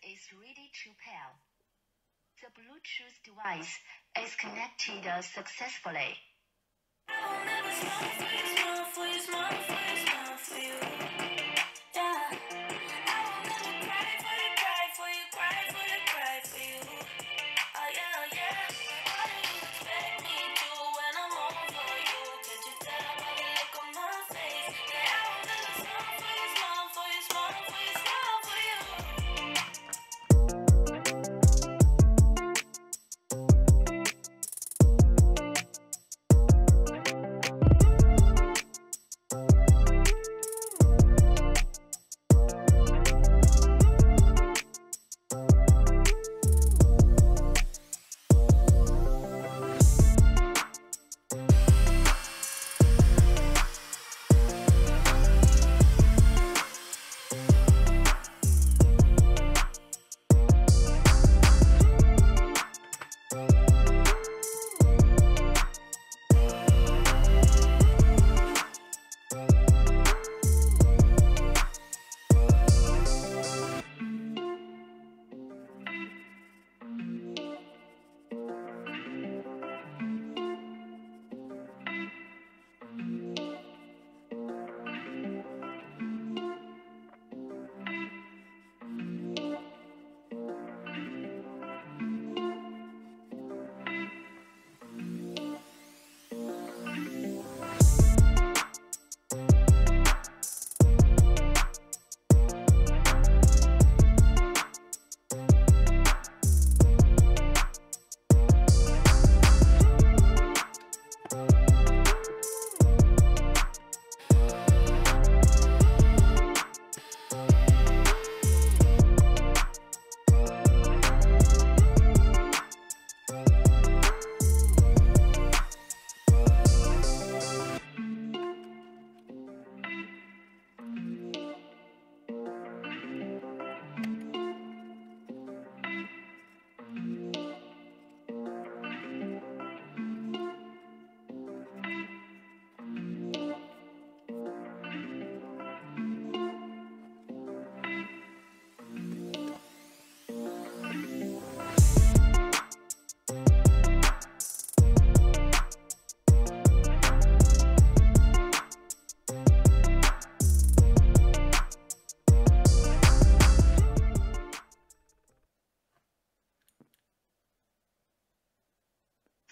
is ready to pair. The Bluetooth device is connected successfully.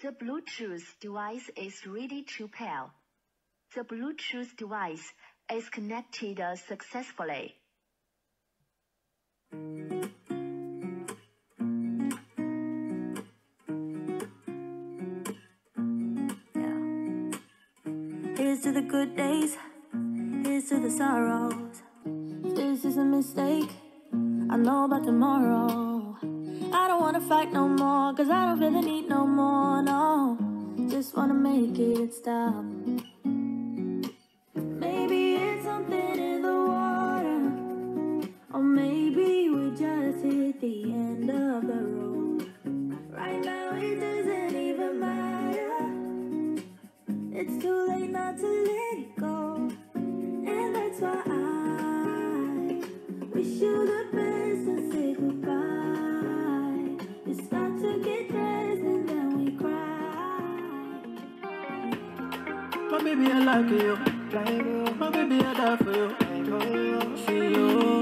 The Bluetooth device is ready to pair. The Bluetooth device is connected successfully. Here's to the good days, here's to the sorrows. If this is a mistake, I know about tomorrow. I don't wanna fight no more, cause I don't feel the need no more, no. Just wanna make it stop. Maybe it's something in the water, or maybe we just hit the end of the road. Right now it doesn't even matter. It's too late not to let it go. And that's why I wish you the best and say goodbye. We start to get dressed and then we cry. My baby, I like you. My baby, I die for you. See you.